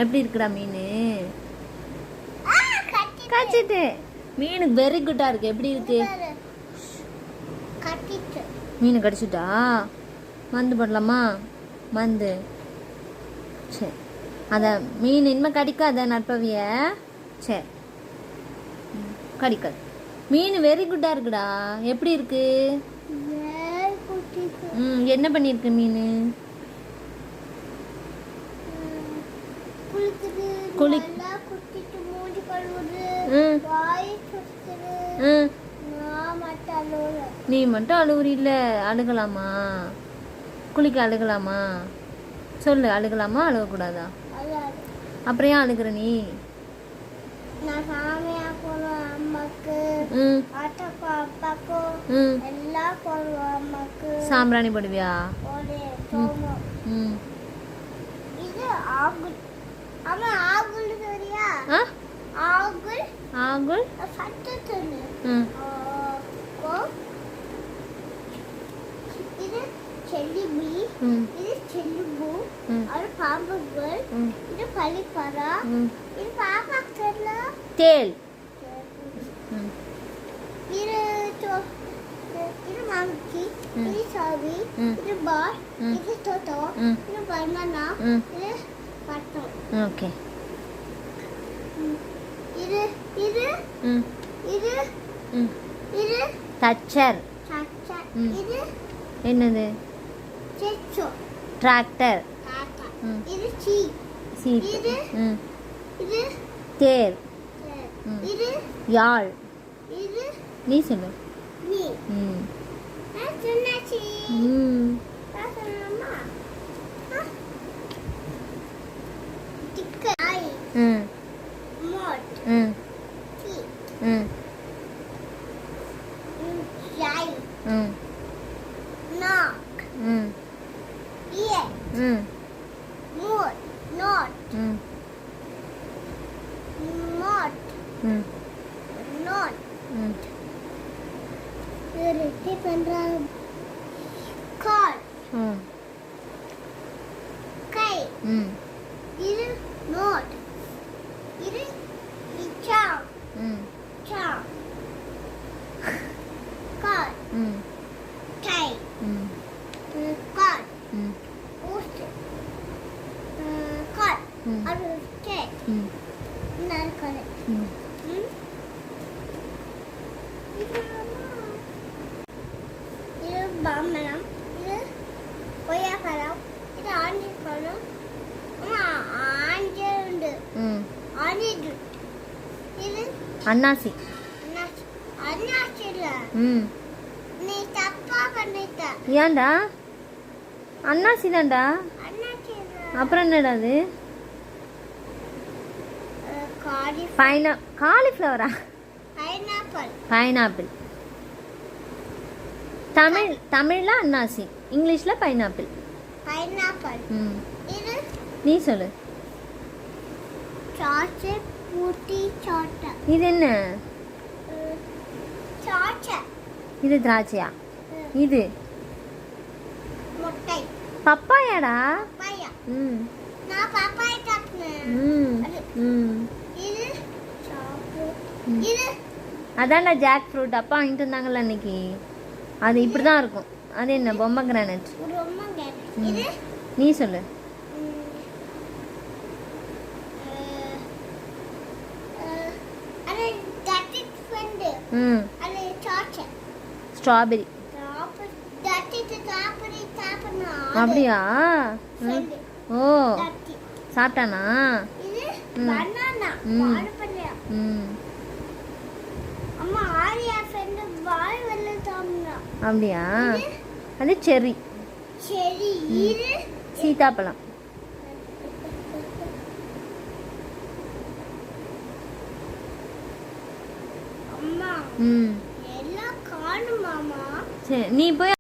எப்படி இருக்குடா மீன்? கச்சிட்டு. Mean very குட்டா இருக்கு. எப்படி இருக்கு? மீன் கடிச்சிட்டா? மந்து போடலாமா? மந்து. சரி, அத மீன் இனிமே கடிக்காத நற்பவிய. சரி, கடிக்காது. மீன் வெரி குட்டா இருக்குடா. எப்படி இருக்கு? என்ன பண்ணிருக்கு மீன்? நீ மட்டும் அழுவுறில்ல, அழுகலாமா? குளிக்க அழுகலாமா? சொல்லு, அழுகலாமா அழுகக்கூடாதா? அப்புறம் ஏன் அழுகுற நீ? சாம்பிராணி போடுவியா? ஆகுல் இது செல்லிபி, இது செல்லுபு, அது பாம்புகள், இது பலிப்பரா, இது பாப்பா தெரியல தேல், இது மாங்கி, இது சாவி, இது பால், இது தோட்டோ, இது பனானா, இது பட்டம். ஓகே. இது இது இது இது தச்சர். இது என்னது? செச்சோ. டிராக்டர். இது சீட். இது இது தேர். இது யாழ். இது நீ சொல்லு. நீ நான் சொன்னாச்சி. நான் சொன்னமா டிக்கை மோட் டி ஜாய் knock ear mood not not not ரெட்டி பண்றாங்க. கால் கை. இது நோட். இது சாம் சாம் கால் கை கால் ஊஸ்ட் கால் அது கேக் நாற்காலி. இது பாம்பரம், இது கொய்யாப்பழம், இது ஆண்டிப்பழம். ஆஞ்சு ஆஞ்சு. இது அன்னாசி. அன்னாசி இல்ல, நீ தப்பா பண்ணிட்ட. ஏன்டா? அன்னாசி தான்டா. அன்னாசி இல்ல. அப்புறம் என்னடா அது? காலிஃப்ளவரா? பைனாப்பிள். பைனாப்பிள். தமிழ்ல அன்னாசி, இங்கிலீஷ்ல பைனாப்பிள். பைனாப்பிள். இது நீ சொல்லு. சாச்சே பூட்டி சாட்டா. இது என்ன? சாச்சா. இது திராட்சையா? இது முட்டை. பப்பாயாடா. பப்பாயா. நான் பப்பாயா சாப்பிட்டேன். இது சாக்லேட். இது அதான்டா ஜாக் ஃப்ரூட். அப்பா வாங்கிட்டு வந்தாங்கல்ல அன்னைக்கு. அது இப்படிதான் இருக்கும். அது என்ன? பொம்மை கிரானட். இது நீ சொல்லு. அது தட்டிட் ஃப்ரெண்ட். அது சாச்சா. ஸ்ட்ராபெரி. அப்படியா? ஓ, சாப்பிட்டானா? அப்படியா? அது செர்ரி. சீதாப்பழம். எல்லாம் காணுமாமா? சரி, நீ போய்